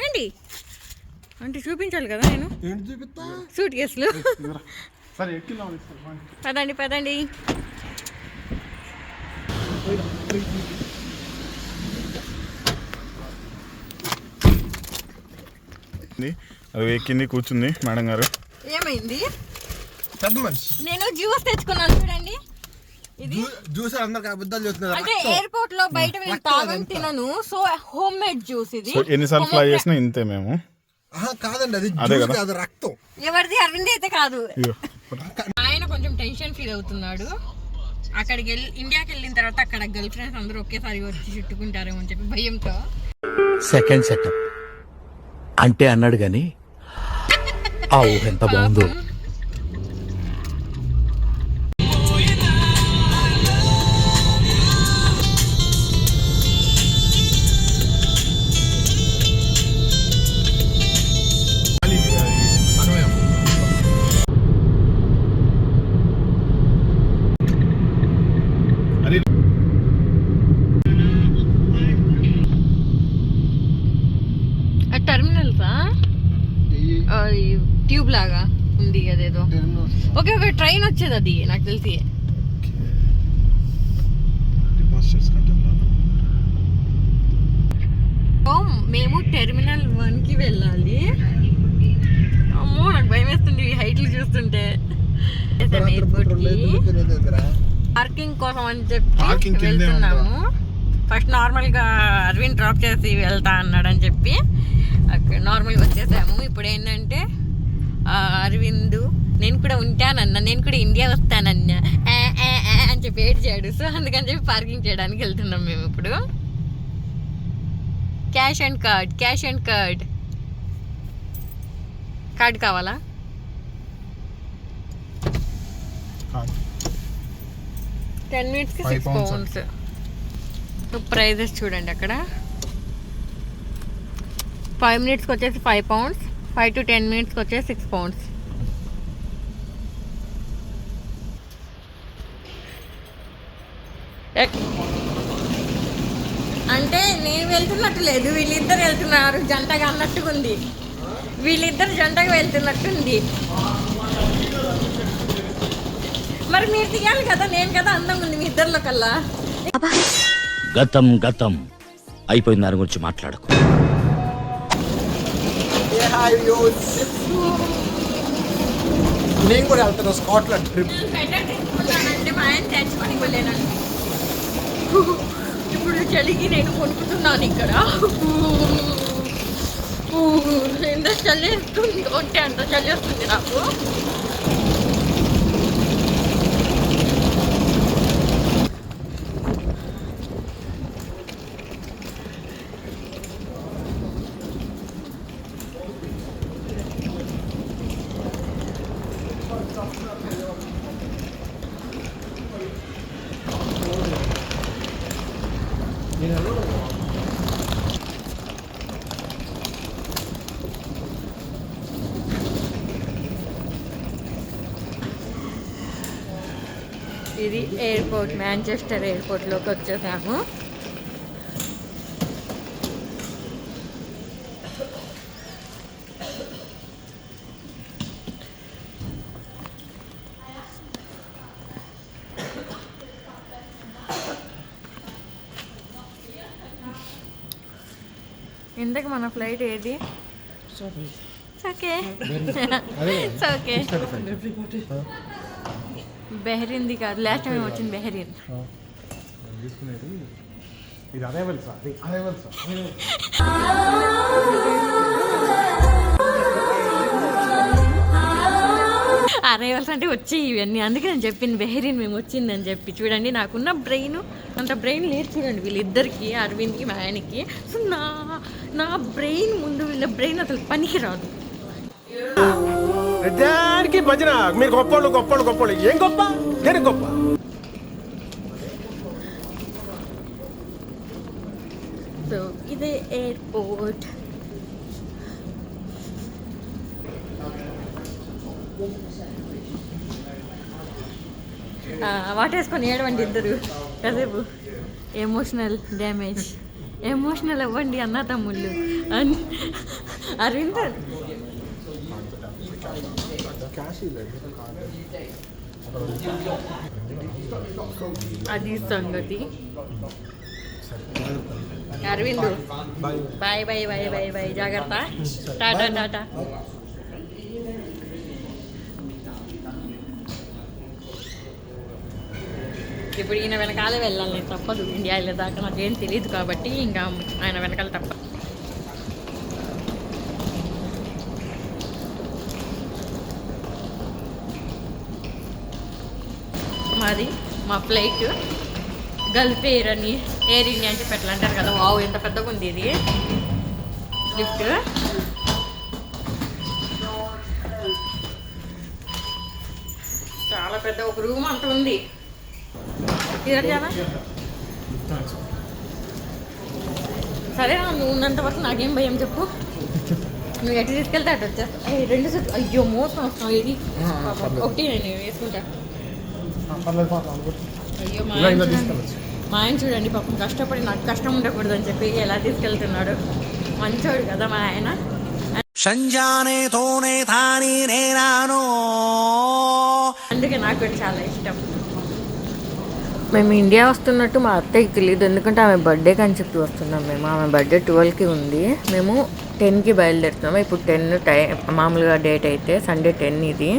ఆగండి అంటే చూపించాలి కదా నేను సూట్ కేసులు. పదండి పదండి. అది ఎక్కింది కూర్చుంది మేడం గారు. ఏమైంది? నేను జ్యూస్ తెచ్చుకున్నాను చూడండి. ఇది జ్యూస్ అందరికి అబద్ధాలు చెప్తున్నారు. అంటే ఎయిర్పోర్ట్ లో బయట వెళ్ళి తాగని తినను. సో హోమ్ మేడ్ జ్యూస్ ఇది. ఎన్నిసార్లు ఫ్లై చేసినా ఇంతే మేము. కాదండి అది జ్యూస్ కాదు, రక్తం. ఎవరిది? అరవింద్ అయితే కాదు. ఆయన కొంచెం టెన్షన్ ఫీల్ అవుతున్నాడు. అక్కడికి వెళ్ళి ఇండియాకి వెళ్ళిన తర్వాత అక్కడ గర్ల్ ఫ్రెండ్స్ అందరూ ఒకేసారి వచ్చి చుట్టుకుంటారేమో అని చెప్పి భయంతో. సెకండ్ సెటప్ అంటే అన్నాడు గాని ఆ ఊహ ఎంత బాగుందో. టర్మినల్సా? ట్యూబ్ లాగా ఉంది అదేదో. ఓకే ఓకే, ట్రైన్ వచ్చేది అది నాకు తెలిసి. మేము టెర్మినల్ 1 కి వెళ్ళాలి. అమ్మో నాకు భయం వేస్తుంది హైట్లు చూస్తుంటే. ఎయిర్పోర్ట్ కి పార్కింగ్ కోసం అని చెప్పి వెళ్తున్నాము. ఫస్ట్ నార్మల్గా అరవింద్ డ్రాప్ చేసి వెళ్తా అన్నాడు అని చెప్పి అక్కడ నార్మల్గా వచ్చేసాము. ఇప్పుడు ఏంటంటే అరవింద్ నేను కూడా ఉంటానన్నా, నేను కూడా ఇండియా వస్తానన్నా అని చెప్పి ఏడ్చాడు. సో అందుకని చెప్పి పార్కింగ్ చేయడానికి వెళ్తున్నాం మేము ఇప్పుడు. క్యాష్ అండ్ కార్డ్ కావాలా? $10 minutes కి 6 pounds. ప్రైజెస్ చూడండి అక్కడ. 5 minutes వచ్చేసి 5 pounds, 5 to 10 minutes వచ్చేసి 6 pounds. అంటే నేను వెళ్తున్నట్టు లేదు, వీళ్ళిద్దరు వెళ్తున్నారు జంటగా అన్నట్టుగా ఉంది. వీళ్ళిద్దరు జంటగా వెళ్తున్నట్టుంది. మరి మీరు తీయాలి కదా, నేను కదా అందంగా ఉంది మీ ఇద్దరిలో కల్లా. గతం గతం అయిపోయింది, దాని గురించి మాట్లాడకు. నేను కూడా వెళ్తాను స్కాట్లాండ్ ట్రిప్. ఇప్పుడు చలికి నేను కొనుక్కుతున్నాను ఇక్కడ. ఎంత చలి వస్తుంది, కొంటే అంత చలి వస్తుంది నాకు. ఇది ఎయిర్పోర్ట్, మాంచెస్టర్ ఎయిర్పోర్ట్లోకి వచ్చేసాము. ఇంతకు మన ఫ్లైట్ ఏది? ఓకే ఓకే, బెహరీన్ది కాదు, లాస్ట్ టైం వచ్చింది బెహరీన్. అరైవల్స్ అంటే వచ్చి ఇవన్నీ, అందుకే నేను చెప్పింది బెహరీన్ మేము వచ్చిందని చెప్పి. చూడండి నాకున్న బ్రెయిన్ అంత బ్రెయిన్ లేదు చూడండి వీళ్ళిద్దరికి, అరవింద్కి మాయనికి. సో నా బ్రెయిన్ ముందు వీళ్ళ బ్రెయిన్ అసలు పనికి రాదు. దానికి భజన మీరు గొప్పోళ్ళు గొప్పోళ్ళు గొప్పోళ్ళు. ఏం గొప్ప, నేను గొప్ప. సో ఇదే ఎయిర్పోర్ట్. వాటేసుకొని ఏడవండి ఇద్దరు కాసేపు. ఎమోషనల్ డ్యామేజ్, ఎమోషనల్ అవ్వండి అన్న తమ్ముళ్ళు. అరవింద్ అది సంగతి. Arvind bye bye bye bye bye, జాగ్రత్త, టాటా టాటా. ఇప్పుడు ఈయన వెనకాలే వెళ్ళాలి, నేను తప్పదు. ఇండియా వెళ్ళేదాకా నాకేం తెలియదు కాబట్టి ఇంకా ఆయన వెనకాల తప్పదు. మాది మా ఫ్లైట్ గల్ఫ్ ఎయిర్ అని, ఎయిర్ ఇండియా అని చెప్పి ఎట్లా అంటారు కదా. వావ్ ఎంత పెద్దగా ఉంది ఇది లిఫ్ట్. చాలా పెద్ద, ఒక రూమ్ అంత ఉంది. సరే నువ్వు ఉన్నంత వరకు నాకేం భయం చెప్పు. నువ్వు ఎటు తీసుకెళ్తే అటు వచ్చేస్తా. 2 సెట్. అయ్యో మోసం వస్తావు. ఇది ఒకటి నేను వేసుకుంటా. అయ్యో మా ఆయన చూడండి పాపం కష్టపడి నాకు కష్టం ఉండకూడదు అని చెప్పి ఎలా తీసుకెళ్తున్నాడు. మంచోడు కదా మా ఆయన. అందుకే నాకు కూడా చాలా ఇష్టం. మేము ఇండియా వస్తున్నట్టు మా అత్తయ్యకి తెలియదు, ఎందుకంటే ఆమె బర్త్డేకి అని చెప్పి వస్తున్నాం మేము. ఆమె బర్త్డే 12కి ఉంది, మేము 10కి బయలుదేరుతున్నాము. ఇప్పుడు 10 మామూలుగా డేట్ అయితే సండే 10 ఇది.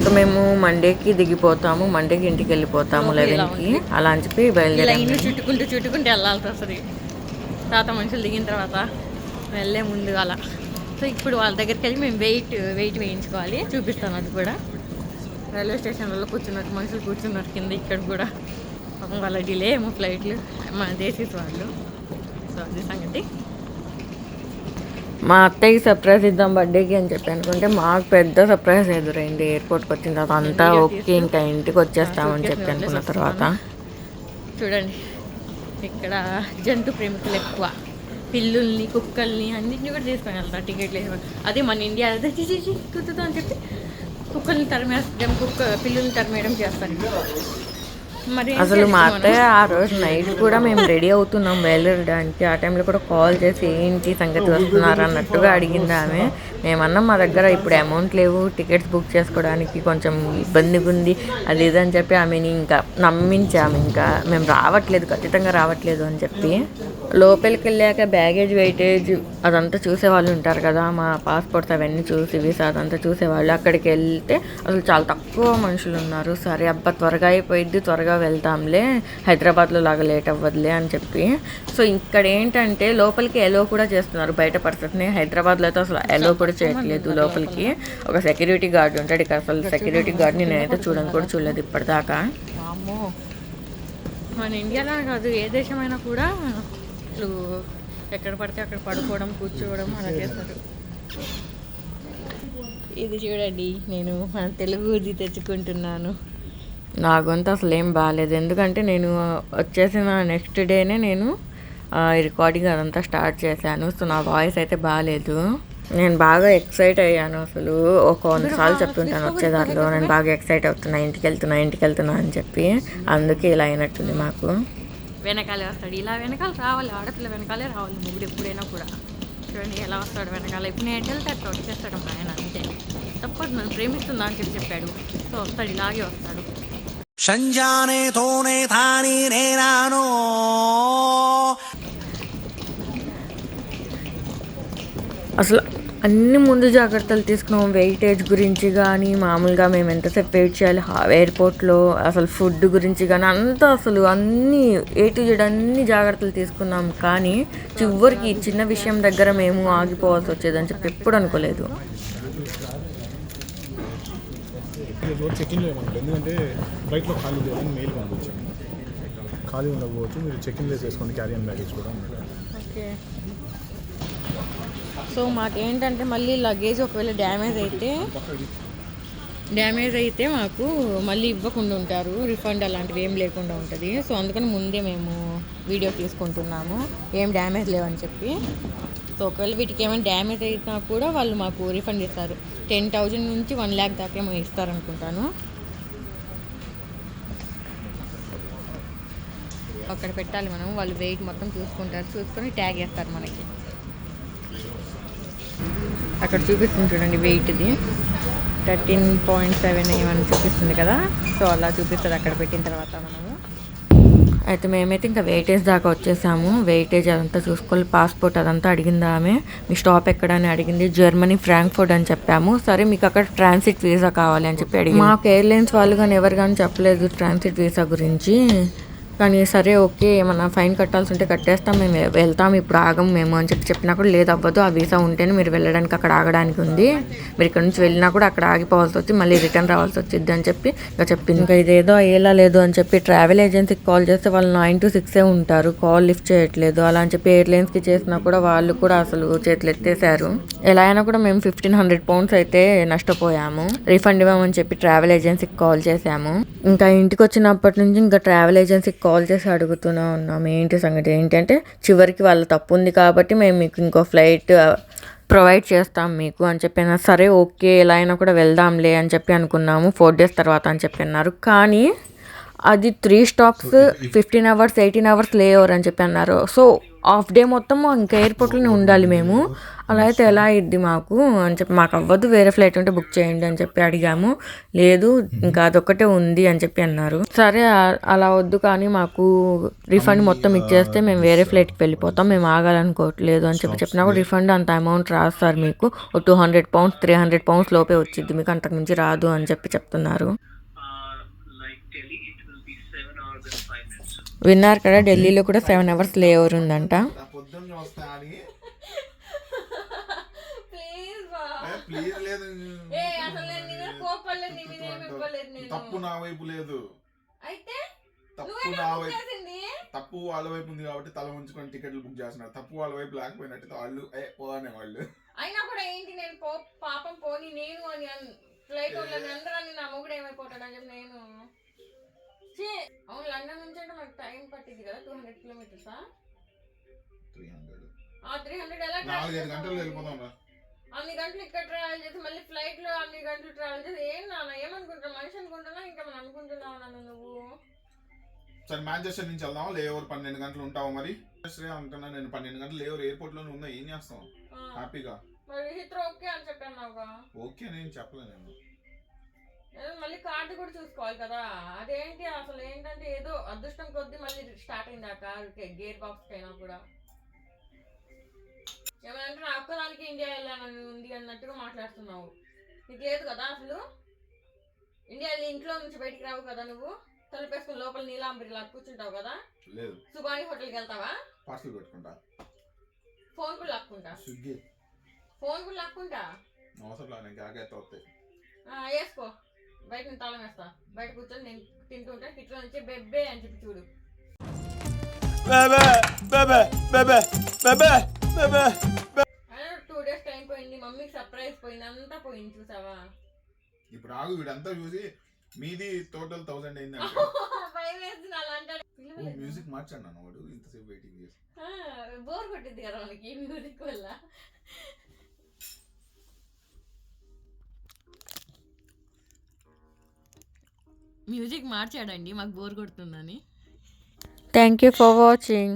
సో మేము మండేకి దిగిపోతాము, మండేకి ఇంటికి వెళ్ళిపోతాము 11కి అలా అని చెప్పి బయలుదేరాము. చుట్టుకుంటూ వెళ్ళాల్సి వస్తుంది తాత మనుషులు దిగిన తర్వాత వెళ్ళే ముందు అలా. సో ఇప్పుడు వాళ్ళ దగ్గరికి వెళ్ళి మేము వెయిట్ వేయించుకోవాలి, చూపిస్తాను. అది కూడా రైల్వే స్టేషన్లలో కూర్చున్నట్టు మనుషులు కూర్చున్నారు కింద. ఇక్కడ కూడా పాపం వాళ్ళ డిలే ఏమో ఫ్లైట్లు, మన దేశీస్ వాళ్ళు. సో అది సంగతి. మా అత్తయ్యకి సర్ప్రైజ్ ఇద్దాం బర్త్డేకి అని చెప్పి అనుకుంటే మాకు పెద్ద సర్ప్రైజ్ ఎదురైంది. ఎయిర్పోర్ట్కి వచ్చిన తర్వాత అంతా ఓకే, ఇంకా ఇంటికి వచ్చేస్తామని చెప్పి అనుకున్న తర్వాత చూడండి ఇక్కడ జంతు ప్రేమికులు ఎక్కువ. పిల్లుల్ని, కుక్కల్ని అన్నింటినీ కూడా తీసుకొని వెళ్తారు టికెట్లు వేసి. అదే మన ఇండియా కుదుతో అని చెప్పి కుక్కల్ని తరిమేయడం, పిల్లుల్ని తరిమేయడం చేస్తారు. మరి అసలు మా అత్తయ్య ఆ రోజు నైట్ కూడా మేము రెడీ అవుతున్నాం వెళ్ళడానికి. ఆ టైంలో కూడా కాల్ చేసి ఏంటి సంగతి వస్తున్నారు అన్నట్టుగా అడిగింది ఆమె. మేమన్నాం మా దగ్గర ఇప్పుడు అమౌంట్ లేవు, టికెట్స్ బుక్ చేసుకోవడానికి కొంచెం ఇబ్బందిగా ఉంది అది ఇదని చెప్పి ఆమెని ఇంకా నమ్మించాము. ఇంకా మేము రావట్లేదు, ఖచ్చితంగా రావట్లేదు అని చెప్పి. లోపలికి వెళ్ళాక బ్యాగేజ్ వెయిటేజ్ అదంతా చూసేవాళ్ళు ఉంటారు కదా, మా పాస్పోర్ట్స్ అవన్నీ చూసి వీసా అదంతా చూసేవాళ్ళు. అక్కడికి వెళ్తే అసలు చాలా తక్కువ మనుషులు ఉన్నారు. సరే అబ్బా త్వరగా అయిపోయిద్ది, త్వరగా వెళ్తాంలే, హైదరాబాద్లో లాగా లేట్ అవ్వదులే అని చెప్పి. సో ఇక్కడ ఏంటంటే లోపలికి ఎలో కూడా చేస్తున్నారు బయట పరిస్థితిని. హైదరాబాద్లో అయితే అసలు ఎలో కూడా చేయట్లేదు లోపలికి. ఒక సెక్యూరిటీ గార్డ్ ఉంటాడు, ఇక్కడ అసలు సెక్యూరిటీ గార్డ్ని నేనైతే చూడలేదు ఇప్పటిదాకా. మన ఇండియాలో కాదు ఏ దేశమైనా కూడా అసలు ఎక్కడ పడితే అక్కడ పడుకోవడం, కూర్చోవడం అలా చేస్తారు. ఇది చూడండి, నేను మన తెలుగుది తెచ్చుకుంటున్నాను. నా గొంతు అసలు ఏం బాగాలేదు, ఎందుకంటే నేను వచ్చేసిన నెక్స్ట్ డేనే నేను రికార్డింగ్ అదంతా స్టార్ట్ చేశాను. సో నా వాయిస్ అయితే బాగాలేదు. నేను బాగా ఎక్సైట్ అయ్యాను. అసలు ఒక 100 సార్లు చెప్తుంటాను వచ్చేదారిలో నేను బాగా ఎక్సైట్ అవుతున్నా, ఇంటికి వెళ్తున్నా అని చెప్పి. అందుకే ఇలా అయినట్టుంది మాకు. వెనకాలే వస్తాడు, ఇలా వెనకాల రావాలి, ఆడపిల్ల వెనకాలే రావాలి మొగుడు ఎప్పుడైనా కూడా. చూడండి ఎలా వస్తాడు వెనకాల. ఇప్పుడు నేను వెళ్తే అట్లా వచ్చేస్తాడు ఆయన, అంతే. తప్పదు, నన్ను ప్రేమిస్తుందా అని చెప్పాడు. సో వస్తాడు, ఇలాగే వస్తాడు. అసలు అన్ని ముందు జాగ్రత్తలు తీసుకున్నాం, వెయిటేజ్ గురించి కానీ, మామూలుగా మేము ఎంతసేపు వెయిట్ చేయాలి ఎయిర్పోర్ట్లో, అసలు ఫుడ్ గురించి కానీ అంతా అసలు అన్నీ A to Z అన్ని జాగ్రత్తలు తీసుకున్నాం. కానీ చివరికి చిన్న విషయం దగ్గర మేము ఆగిపోవాల్సి వచ్చేదని చెప్పి ఎప్పుడు అనుకోలేదు. ఎందుకంటే ఫ్లైట్లో ఖాళీ లేదని మెయిల్ పంపించాను. ఖాళీ ఉండకపోవచ్చు, మీరు చెక్ ఇన్ చేసుకోండి, క్యారీ అండ్ బ్యాగేజ్ కూడా. ఓకే. సో మాకేంటంటే మళ్ళీ లగేజ్ ఒకవేళ డ్యామేజ్ అయితే మాకు మళ్ళీ ఇవ్వకుండా ఉంటారు, రిఫండ్ అలాంటివి ఏం లేకుండా ఉంటుంది. సో అందుకని ముందే మేము వీడియో తీసుకుంటున్నాము ఏం డ్యామేజ్ లేవని చెప్పి. సో ఒకవేళ వీటికి ఏమైనా డ్యామేజ్ అయినా కూడా వాళ్ళు మాకు రిఫండ్ ఇస్తారు. 10,000 నుంచి 1 lakh దాకా ఏమో ఇస్తారనుకుంటాను. అక్కడ పెట్టాలి మనం, వాళ్ళు వెయిట్ మొత్తం చూసుకుంటారు, చూసుకొని ట్యాగ్ చేస్తారు మనకి. అక్కడ చూపిస్తుంది చూడండి వెయిట్ది 13.7 ఏమని చూపిస్తుంది కదా. సో అలా చూపిస్తుంది అక్కడ పెట్టిన తర్వాత మనము. అయితే మేమైతే ఇంకా వెయిటేజ్ దాకా వచ్చేసాము. వెయిటేజ్ అదంతా చూసుకోవాలి, పాస్పోర్ట్ అదంతా అడిగింది ఆమె. మీ స్టాప్ ఎక్కడ అని అడిగింది. జర్మనీ ఫ్రాంక్ఫర్ట్ అని చెప్పాము. సరే మీకు అక్కడ ట్రాన్సిట్ వీసా కావాలి అని చెప్పి అడిగింది. మాకు ఎయిర్లైన్స్ వాళ్ళు కానీ ఎవరు కానీ చెప్పలేదు ట్రాన్సిట్ వీసా గురించి. కానీ సరే ఓకే ఏమన్నా ఫైన్ కట్టాల్సి ఉంటే కట్టేస్తాం, మేము వెళ్తాం, ఇప్పుడు ఆగం మేము అని చెప్పినా కూడా లేదు అవ్వదు, ఆ వీసా ఉంటేనే మీరు వెళ్ళడానికి అక్కడ ఆగడానికి ఉంది, మీరు ఇక్కడ నుంచి వెళ్ళినా కూడా అక్కడ ఆగిపోవాల్సి వచ్చి మళ్ళీ రిటర్న్ రావాల్సి వచ్చింది అని చెప్పి ఇంకా చెప్పింది. ఇంకా ఇదేదో అయ్యేలా లేదు అని చెప్పి ట్రావెల్ ఏజెన్సీకి కాల్ చేస్తే వాళ్ళు 9 to 6 ఉంటారు, కాల్ లిఫ్ట్ చేయట్లేదు. అలా అని చెప్పి ఎయిర్లైన్స్కి చేసినా కూడా వాళ్ళు కూడా అసలు చేతులు ఎత్తేసారు. ఎలా అయినా కూడా మేము 1500 pounds అయితే నష్టపోయాము. రీఫండ్ ఇవ్వమని చెప్పి ట్రావెల్ ఏజెన్సీకి కాల్ చేసాము. ఇంకా ఇంటికి వచ్చినప్పటి నుంచి ఇంకా ట్రావెల్ ఏజెన్సీకి కాల్ చేసి అడుగుతూనే ఉన్నాము ఏంటి సంగతి ఏంటంటే, చివరికి వాళ్ళ తప్పు ఉంది కాబట్టి మేము మీకు ఇంకో ఫ్లైట్ ప్రొవైడ్ చేస్తాం మీకు అని చెప్పిన. సరే ఓకే ఎలా అయినా కూడా వెళ్దాంలే అని చెప్పి అనుకున్నాము 4 days తర్వాత అని చెప్పి అన్నారు. కానీ అది 3 stops 15 hours 18 hours లేఓవర్ అని చెప్పి అన్నారు. సో హాఫ్ డే మొత్తం ఇంకా ఎయిర్పోర్ట్లోనే ఉండాలి మేము. అలా అయితే ఎలా అయ్యిద్ది మాకు అని చెప్పి, మాకు అవ్వదు వేరే ఫ్లైట్ ఉంటే బుక్ చేయండి అని చెప్పి అడిగాము. లేదు ఇంకా అదొక్కటే ఉంది అని చెప్పి అన్నారు. సరే అలా వద్దు కానీ మాకు రిఫండ్ మొత్తం ఇచ్చేస్తే మేము వేరే ఫ్లైట్కి వెళ్ళిపోతాం, మేము ఆగాలనుకోవట్లేదు అని చెప్పి చెప్పినా కూడా రిఫండ్ అంత అమౌంట్ రాస్తారు మీకు, 200 pounds 300 pounds లోపే వచ్చింది మీకు, అంతకుమించి రాదు అని చెప్పి చెప్తున్నారు. విన్నారు కదా, ఢిల్లీలో కూడా 7 hours లేఓవర్ ఉందంట. తప్పు నా వైపు లేదు, తప్పు వాళ్ళ వైపు ఉంది కాబట్టి తల ఉంచుకొని టికెట్లు బుక్ చేస్తున్నారు. తప్పు వాళ్ళ వైపు లేకపోయినట్టు వాళ్ళు పోనే వాళ్ళు అయినా కూడా ఏంటి నేను పాపం పోని నేను అని ఫ్లైట్ వాళ్ళని అందరూ నా మొగుడు ఏమైపోతాడని చెప్పి నేను అవును లండన్ నుంచి అంటే మనకు టైం పట్టింది కదా 200 kilometers 300 ఎలా 4-5 గంటలు వెళ్ళిపోతాం. అన్ని గంటలు ఇక్కడ ట్రావెల్ చేసి మళ్ళీ ఫ్లైట్ లో అన్ని గంటలు ట్రావెల్ చేసి ఏం నాన్న ఏమనుకుంటున్నా మనిషి అనుకుంటున్నా ఇంకా మనం అనుకుంటున్నావు నన్ను నువ్వు. సరే మాంచెస్టర్ నుంచి వెళ్దాం, లేఓవర్ 12 గంటలు ఉంటావు మరి అంటున్నా నేను. 12 గంటలు లేఓవర్ ఎయిర్పోర్ట్ లోనే ఉందా, ఏం చేస్తాం హ్యాపీగా. మరి హిత్రో ఓకే అని చెప్పాను. ఓకే నేను చెప్పలేను, మళ్ళీ కార్డు కూడా చూసుకోవాలి కదా. అదేంటి అసలు ఏంటంటే ఏదో అదృష్టం కొద్దీ మళ్ళీ స్టార్ట్ అయింది ఆ కార్ గేర్ బాక్స్ అయినా కూడా. ఏమంటే నా ఒక్కదానికి ఇండియా వెళ్ళాలని ఉంది అన్నట్టుగా మాట్లాడుతున్నావు. నీకు లేదు కదా అసలు, ఇండియా వెళ్ళి ఇంట్లో నుంచి బయటికి రావు కదా నువ్వు, తలుపేసుకుని లోపల నీలాంబరిలా కూర్చుంటావు కదా. లేదు సుబాని హోటల్కి వెళ్తావా, పార్సల్ పెట్టుకుంటా, ఫోన్ కూడా లాక్కుంటా, ఫోన్ కూడా లాక్కుంటా, వేసుకో బయట నేను తాళం వేస్తా, బయట కూర్చొని నేను తింటుంటే ఇట్లా నుంచి బెబ్బే అని చెప్పి చూడు. 2 days టైం పోయింది, మమ్మీకి సర్ప్రైజ్ పోయింది, అంతా పోయింది చూసావా. ఇప్పుడు ఆగు వీడంతా చూసి మీది టోటల్ 1000 అయింది భయం వేస్తుంది అలా అంటాడు. మ్యూజిక్ మార్చండి అన్న వాడు ఇంతసేపు వెయిటింగ్ చేసి. బోర్ కొట్టింది కదా మనకి మ్యూజిక్ వల్ల. మ్యూజిక్ మార్చాడండి మాకు బోర్ కొడుతుందని. Thank you for watching.